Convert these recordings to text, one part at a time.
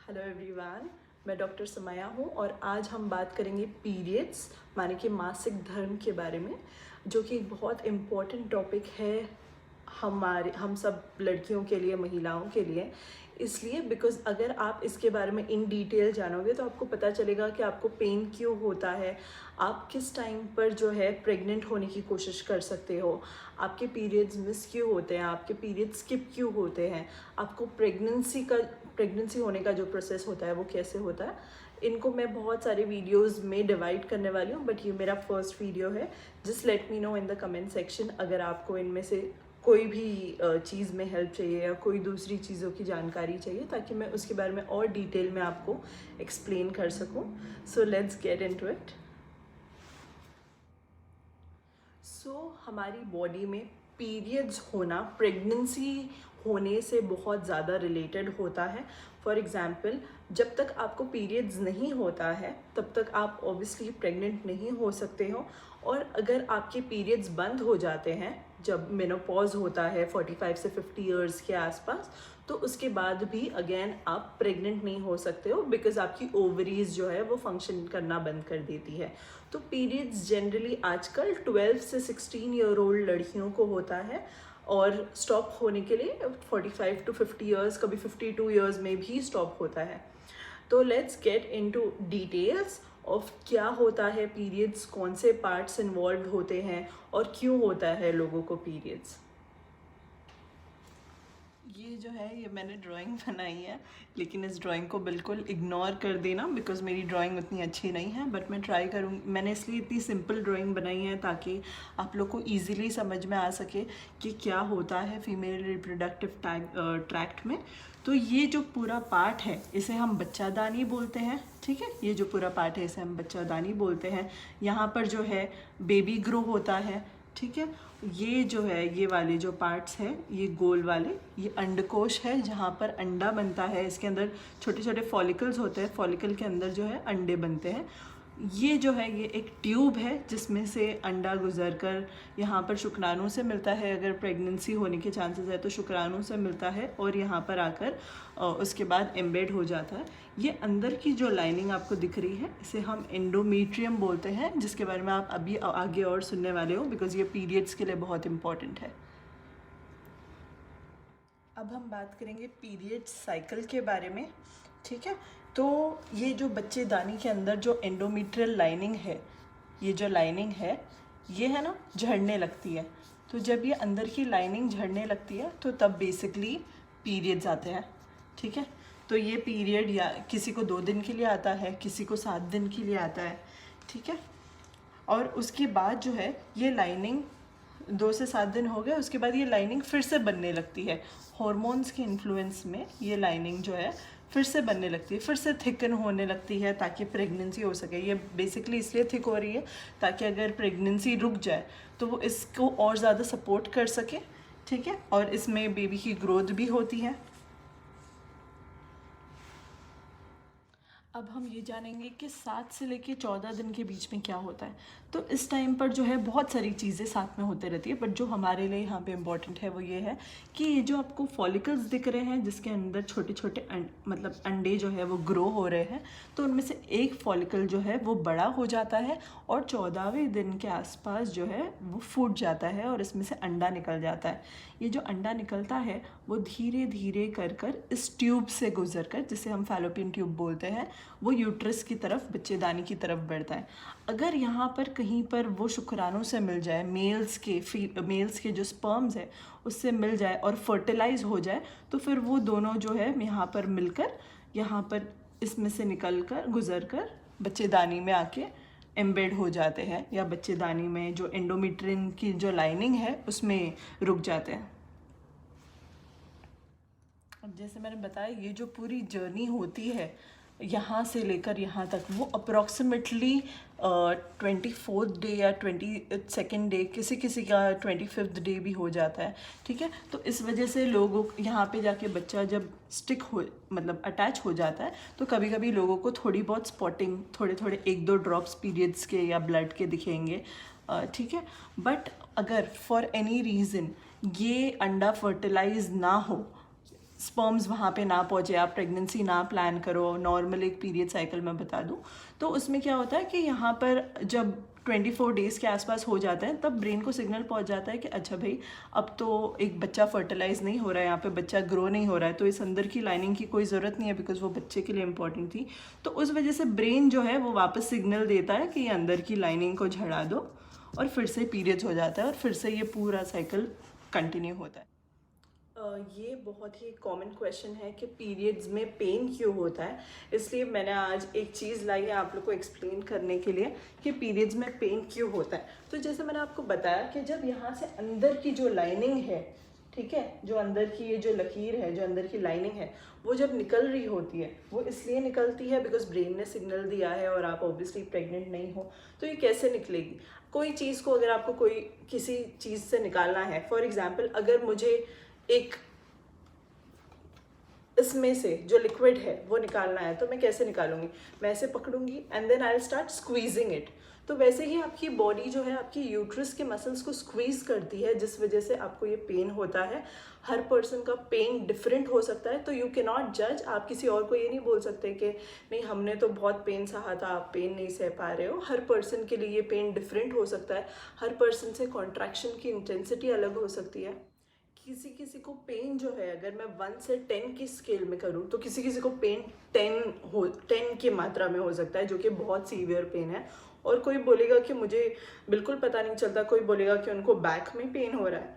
Hello everyone, मैं doctor समया हूँ और आज हम बात करेंगे पीरियड्स माने कि मासिक धर्म के बारे में, जो कि एक बहुत इम्पॉर्टेंट टॉपिक है हम सब लड़कियों के लिए, महिलाओं के लिए। इसलिए बिकॉज अगर आप इसके बारे में इन डिटेल जानोगे तो आपको पता चलेगा कि आपको पेन क्यों होता है, आप किस टाइम पर जो है प्रेग्नेंट होने की कोशिश कर सकते हो, आपके पीरियड्स मिस क्यों होते हैं, आपके पीरियड्स स्किप क्यों होते हैं, आपको प्रेगनेंसी होने का जो प्रोसेस होता है वो कैसे होता है। इनको मैं बहुत सारे वीडियोस में डिवाइड करने वाली हूँ, बट ये मेरा फर्स्ट वीडियो है। Just let me know in the comment section अगर आपको इनमें से कोई भी चीज़ में हेल्प चाहिए या कोई दूसरी चीज़ों की जानकारी चाहिए, ताकि मैं उसके बारे में और डिटेल में आपको एक्सप्लेन कर सकूं। So let's get into it. हमारी बॉडी में पीरियड्स होना प्रेगनेंसी होने से बहुत ज़्यादा रिलेटेड होता है। फॉर एग्ज़ाम्पल, जब तक आपको पीरियड्स नहीं होता है तब तक आप ऑब्वियसली प्रेग्नेंट नहीं हो सकते हो, और अगर आपके पीरियड्स बंद हो जाते हैं जब मेनोपॉज होता है 45 से 50 इयर्स के आसपास, तो उसके बाद भी अगेन आप प्रेग्नेंट नहीं हो सकते हो, बिकॉज आपकी ओवरीज जो है वो फंक्शन करना बंद कर देती है। तो पीरियड्स जनरली आजकल 12 से 16 ईयर ओल्ड लड़कियों को होता है, और स्टॉप होने के लिए 45 टू 50 इयर्स, कभी 52 इयर्स में भी स्टॉप होता है। तो let's get into details of क्या होता है पीरियड्स, कौन से पार्ट्स इन्वॉल्व होते हैं और क्यों होता है लोगों को पीरियड्स। ये जो है ये मैंने ड्राइंग बनाई है, लेकिन इस ड्राइंग को बिल्कुल इग्नोर कर देना बिकॉज मेरी ड्राइंग उतनी अच्छी नहीं है, बट मैं ट्राई करूँगी। मैंने इसलिए इतनी सिंपल ड्राइंग बनाई है ताकि आप लोग को इजीली समझ में आ सके कि क्या होता है फीमेल रिप्रोडक्टिव ट्रैक्ट में। तो ये जो पूरा पार्ट है इसे हम बच्चादानी बोलते हैं, ठीक है। ये जो पूरा पार्ट है इसे हम बच्चादानी बोलते हैं। यहाँ पर जो है बेबी ग्रो होता है, ठीक है। ये जो है ये वाले जो पार्ट्स हैं, ये गोल वाले, ये अंडकोश है जहाँ पर अंडा बनता है। इसके अंदर छोटे छोटे फॉलिकल्स होते हैं, फॉलिकल के अंदर जो है अंडे बनते हैं। ये जो है ये एक ट्यूब है जिसमें से अंडा गुजर कर यहाँ पर शुक्राणु से मिलता है। अगर प्रेगनेंसी होने के चांसेस है तो शुक्राणु से मिलता है और यहाँ पर आकर उसके बाद एम्बेड हो जाता है। ये अंदर की जो लाइनिंग आपको दिख रही है इसे हम एंडोमेट्रियम बोलते हैं, जिसके बारे में आप अभी आगे और सुनने वाले हो, बिकॉज ये पीरियड्स के लिए बहुत इंपॉर्टेंट है। अब हम बात करेंगे पीरियड साइकिल के बारे में, ठीक है। तो ये जो बच्चेदानी के अंदर जो एंडोमेट्रियल लाइनिंग है, ये जो लाइनिंग है ये है ना झड़ने लगती है। तो जब ये अंदर की लाइनिंग झड़ने लगती है तो तब बेसिकली पीरियड्स आते हैं, ठीक है। तो ये पीरियड या किसी को 2 दिन के लिए आता है, किसी को 7 दिन के लिए आता है, ठीक है। और उसके बाद जो है ये लाइनिंग 2 से 7 दिन हो गए, उसके बाद ये लाइनिंग फिर से बनने लगती है। हॉर्मोन्स के इन्फ्लुएंस में ये लाइनिंग जो है फिर से बनने लगती है, फिर से थिकन होने लगती है ताकि प्रेगनेंसी हो सके। ये बेसिकली इसलिए थिक हो रही है ताकि अगर प्रेगनेंसी रुक जाए तो वो इसको और ज़्यादा सपोर्ट कर सके, ठीक है। और इसमें बेबी की ग्रोथ भी होती है। अब हम ये जानेंगे कि 7 से लेके 14 दिन के बीच में क्या होता है। तो इस टाइम पर जो है बहुत सारी चीज़ें साथ में होते रहती है, बट जो हमारे लिए यहाँ पे इम्पॉर्टेंट है वो ये है कि ये जो आपको फॉलिकल्स दिख रहे हैं जिसके अंदर छोटे छोटे मतलब अंडे जो है वो ग्रो हो रहे हैं, तो उनमें से एक फॉलिकल जो है वो बड़ा हो जाता है और 14वें दिन के आसपास जो है वो फूट जाता है और इसमें से अंडा निकल जाता है। ये जो अंडा निकलता है वो धीरे धीरे कर कर इस ट्यूब से गुजर कर, जिसे हम फैलोपियन ट्यूब बोलते हैं, वो यूट्रस की तरफ, बच्चेदानी की तरफ बढ़ता है। अगर यहाँ पर कहीं पर वो शुक्राणु से मिल जाए, मेल्स के जो स्पर्म्स है उससे मिल जाए और फर्टिलाइज हो जाए, तो फिर वो दोनों जो है यहाँ पर मिलकर, यहाँ पर इसमें से निकल कर गुजर कर बच्चेदानी में आके एम्बेड हो जाते हैं, या बच्चेदानी में जो एंडोमेट्रियम की जो लाइनिंग है उसमें रुक जाते हैं। अब जैसे मैंने बताया ये जो पूरी जर्नी होती है यहाँ से लेकर यहाँ तक, वो अप्रॉक्सीमेटली 24th डे या 22nd डे, किसी किसी का 25th डे भी हो जाता है, ठीक है। तो इस वजह से लोगों यहाँ पे जाके बच्चा जब स्टिक हो, मतलब अटैच हो जाता है, तो कभी कभी लोगों को थोड़ी बहुत स्पॉटिंग, थोड़े थोड़े 1-2 ड्रॉप्स पीरियड्स के या ब्लड के दिखेंगे, ठीक है। बट अगर फॉर एनी रीज़न ये अंडा फर्टिलाइज ना हो, स्पर्म्स वहाँ पे ना पहुँचे, आप प्रेगनेंसी ना प्लान करो, नॉर्मल एक पीरियड साइकिल मैं बता दूँ, तो उसमें क्या होता है कि यहाँ पर जब 24 डेज़ के आसपास हो जाता है तब ब्रेन को सिग्नल पहुँच जाता है कि अच्छा भाई अब तो एक बच्चा फर्टिलाइज नहीं हो रहा है, यहाँ पे बच्चा ग्रो नहीं हो रहा है, तो इस अंदर की लाइनिंग की कोई ज़रूरत नहीं है बिकॉज वो बच्चे के लिए इंपॉर्टेंट थी। तो उस वजह से ब्रेन जो है वो वापस सिग्नल देता है कि ये अंदर की लाइनिंग को झड़ा दो, और फिर से पीरियड्स हो जाता है और फिर से ये पूरा साइकिल कंटिन्यू होता है। ये बहुत ही कॉमन क्वेश्चन है कि पीरियड्स में पेन क्यों होता है, इसलिए मैंने आज एक चीज़ लाई है आप लोग को एक्सप्लेन करने के लिए कि पीरियड्स में पेन क्यों होता है। तो जैसे मैंने आपको बताया कि जब यहाँ से अंदर की जो लाइनिंग है, ठीक है, जो अंदर की ये जो लकीर है, जो अंदर की लाइनिंग है, वो जब निकल रही होती है, वो इसलिए निकलती है बिकॉज ब्रेन ने सिग्नल दिया है और आप ऑब्वियसली प्रेग्नेंट नहीं हो। तो ये कैसे निकलेगी? कोई चीज़ को अगर आपको कोई किसी चीज़ से निकालना है, फॉर एग्जाम्पल अगर मुझे एक इसमें से जो लिक्विड है वो निकालना है, तो मैं कैसे निकालूंगी? मैं ऐसे पकड़ूंगी and then I will start squeezing it. तो वैसे ही आपकी बॉडी जो है आपकी यूट्रस के मसल्स को स्क्वीज करती है, जिस वजह से आपको ये पेन होता है। हर पर्सन का पेन डिफरेंट हो सकता है, तो यू कैन नॉट जज। आप किसी और को ये नहीं बोल सकते कि नहीं हमने तो बहुत पेन सहा था, आप पेन नहीं सह पा रहे हो। हर पर्सन के लिए ये पेन डिफरेंट हो सकता है। हर पर्सन से कॉन्ट्रैक्शन की इंटेंसिटी अलग हो सकती है। किसी किसी को पेन जो है, अगर मैं 1 से 10 की स्केल में करूँ तो किसी किसी को पेन 10 की मात्रा में हो सकता है, जो कि बहुत सीवियर पेन है। और कोई बोलेगा कि मुझे बिल्कुल पता नहीं चलता, कोई बोलेगा कि उनको बैक में पेन हो रहा है,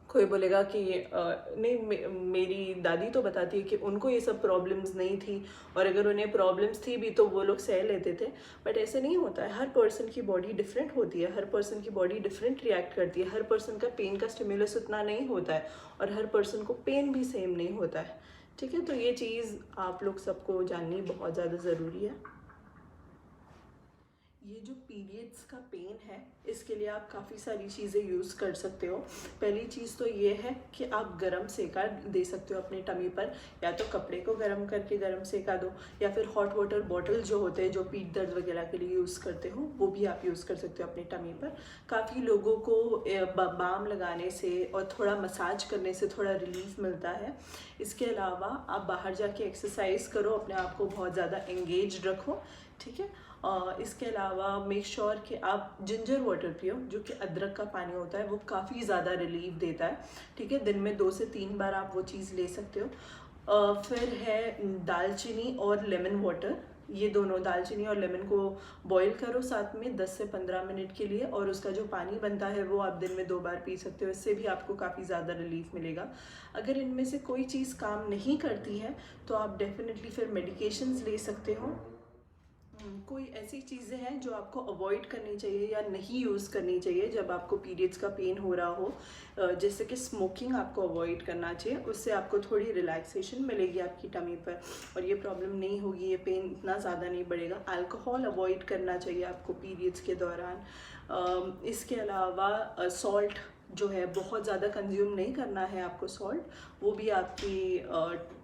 कोई बोलेगा कि नहीं मेरी दादी तो बताती है कि उनको ये सब प्रॉब्लम्स नहीं थी, और अगर उन्हें प्रॉब्लम्स थी भी तो वो लोग सह लेते थे। बट ऐसे नहीं होता है। हर पर्सन की बॉडी डिफरेंट होती है, हर पर्सन की बॉडी डिफरेंट रिएक्ट करती है, हर पर्सन का पेन का स्टिमुलस उतना नहीं होता है, और हर पर्सन को पेन भी सेम नहीं होता है। ठीक है, तो ये चीज़ आप लोग सबको जाननी बहुत ज़्यादा ज़रूरी है। ये जो पीरियड्स का पेन है, इसके लिए आप काफ़ी सारी चीज़ें यूज़ कर सकते हो। पहली चीज़ तो ये है कि आप गरम सेका दे सकते हो अपने टमी पर, या तो कपड़े को गरम करके गरम सेका दो, या फिर हॉट वाटर बॉटल जो होते हैं जो पीठ दर्द वगैरह के लिए यूज़ करते हो, वो भी आप यूज़ कर सकते हो अपने टमी पर। काफ़ी लोगों को बाम लगाने से और थोड़ा मसाज करने से थोड़ा रिलीफ मिलता है। इसके अलावा आप बाहर जाके एक्सरसाइज करो, अपने आप को बहुत ज़्यादा एंगेज रखो। ठीक है, इसके अलावा मेक श्योर कि आप जिंजर वाटर पियो, जो कि अदरक का पानी होता है, वो काफ़ी ज़्यादा रिलीफ देता है। ठीक है, दिन में 2 से 3 बार आप वो चीज़ ले सकते हो। फिर है दालचीनी और लेमन वाटर। ये दोनों, दालचीनी और लेमन को बॉईल करो साथ में 10 से 15 मिनट के लिए, और उसका जो पानी बनता है वो आप दिन में 2 बार पी सकते हो। इससे भी आपको काफ़ी ज़्यादा रिलीफ मिलेगा। अगर इनमें से कोई चीज़ काम नहीं करती है तो आप डेफिनेटली फिर मेडिकेशंस ले सकते हो। कोई ऐसी चीज़ें हैं जो आपको अवॉइड करनी चाहिए या नहीं यूज़ करनी चाहिए जब आपको पीरियड्स का पेन हो रहा हो, जैसे कि स्मोकिंग आपको अवॉइड करना चाहिए। उससे आपको थोड़ी रिलैक्सेशन मिलेगी आपकी टमी पर, और ये प्रॉब्लम नहीं होगी, ये पेन इतना ज़्यादा नहीं बढ़ेगा। अल्कोहल अवॉइड करना चाहिए आपको पीरियड्स के दौरान। इसके अलावा सॉल्ट जो है बहुत ज़्यादा कंज्यूम नहीं करना है आपको सॉल्ट, वो भी आपकी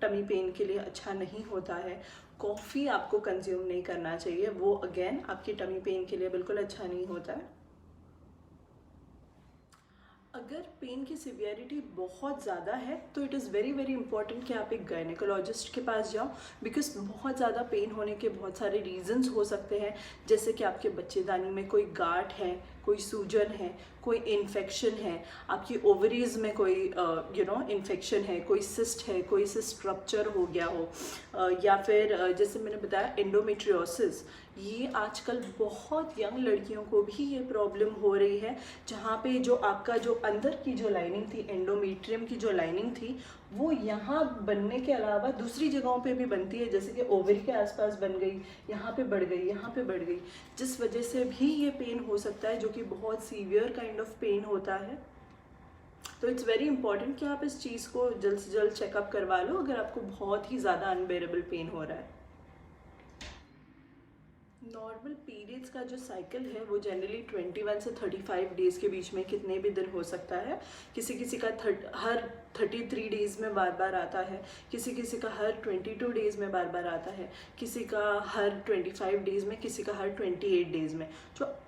टमी पेन के लिए अच्छा नहीं होता है। कॉफ़ी आपको कंज्यूम नहीं करना चाहिए, वो अगेन आपकी टमी पेन के लिए बिल्कुल अच्छा नहीं होता है। अगर पेन की सिवियरिटी बहुत ज़्यादा है तो it is very very important कि आप एक गायनेकोलॉजिस्ट के पास जाओ, बिकॉज बहुत ज़्यादा पेन होने के बहुत सारे रीजंस हो सकते हैं, जैसे कि आपके बच्चेदानी में कोई गांठ है, कोई सूजन है, कोई इन्फेक्शन है, आपकी ओवरीज में कोई इन्फेक्शन है, कोई सिस्ट है, कोई सिस्ट रप्चर हो गया हो, या फिर जैसे मैंने बताया एंडोमेट्रियोसिस। ये आजकल बहुत यंग लड़कियों को भी ये प्रॉब्लम हो रही है, जहाँ पे जो आपका जो अंदर की जो लाइनिंग थी, एंडोमेट्रियम की जो लाइनिंग थी, वो यहाँ बनने के अलावा दूसरी जगहों पे भी बनती है, जैसे कि ओवरी के आसपास बन गई, यहाँ पे बढ़ गई, यहाँ पे बढ़ गई, जिस वजह से भी ये पेन हो सकता है, जो कि बहुत सीवियर काइंड ऑफ पेन होता है। तो इट्स वेरी इंपॉर्टेंट कि आप इस चीज़ को जल्द से जल्द चेकअप करवा लो अगर आपको बहुत ही ज़्यादा अनबेरेबल पेन हो रहा है। नॉर्मल पीरियड्स का जो साइकिल है वो जनरली 21 से 35 डेज़ के बीच में कितने भी दिन हो सकता है। किसी किसी का हर 33 डेज़ में बार बार आता है, किसी किसी का हर 22 डेज़ में बार बार आता है, किसी का हर 25 डेज़ में, किसी का हर 28 डेज़ में।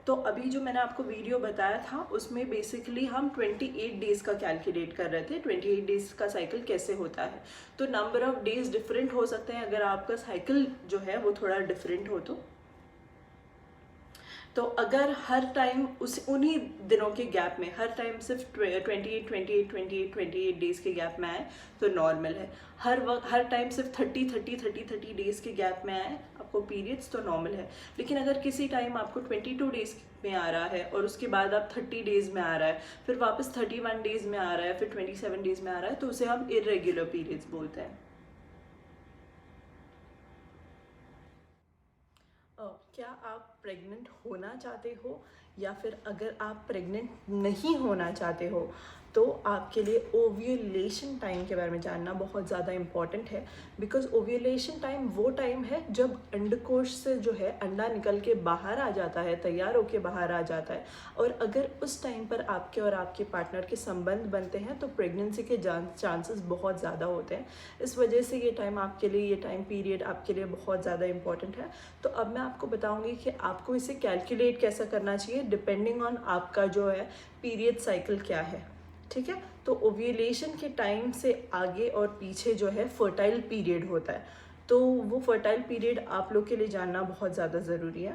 तो अभी जो मैंने आपको वीडियो बताया था उसमें बेसिकली हम 28 डेज़ का कैलकुलेट कर रहे थे, 28 डेज़ का साइकिल कैसे होता है। तो नंबर ऑफ़ डेज़ डिफरेंट हो सकते हैं अगर आपका साइकिल जो है वो थोड़ा डिफरेंट हो तो अगर हर टाइम उन्हीं दिनों के गैप में हर टाइम सिर्फ 28 डेज़ के गैप में आए तो नॉर्मल है। हर टाइम सिर्फ 30 डेज़ के गैप में आए आपको पीरियड्स तो नॉर्मल है। लेकिन अगर किसी टाइम आपको 22 डेज़ में आ रहा है और उसके बाद आप 30 डेज़ में आ रहा है, फिर वापस 31 डेज़ में आ रहा है, फिर 27 डेज़ में आ रहा है, तो उसे हम इरेगुलर पीरियड्स बोलते हैं। क्या आप प्रेग्नेंट होना चाहते हो या फिर अगर आप प्रेग्नेंट नहीं होना चाहते हो तो आपके लिए ओव्यूलेशन टाइम के बारे में जानना बहुत ज़्यादा इम्पॉर्टेंट है। बिकॉज ओव्यूलेशन टाइम वो टाइम है जब अंडकोश से जो है अंडा निकल के बाहर आ जाता है, तैयार होके बाहर आ जाता है। और अगर उस टाइम पर आपके और आपके पार्टनर के संबंध बनते हैं तो प्रेगनेंसी के चांसेस बहुत ज़्यादा होते हैं। इस वजह से ये टाइम आपके लिए, ये टाइम पीरियड आपके लिए बहुत ज़्यादा इंपॉर्टेंट है। तो अब मैं आपको बताऊंगी कि आपको इसे कैलकुलेट कैसे करना चाहिए डिपेंडिंग ऑन आपका जो है पीरियड साइकिल क्या है। ठीक है, तो ओव्यूलेशन के टाइम से आगे और पीछे जो है फर्टाइल पीरियड होता है। तो वो फर्टाइल पीरियड आप लोग के लिए जानना बहुत ज़्यादा ज़रूरी है।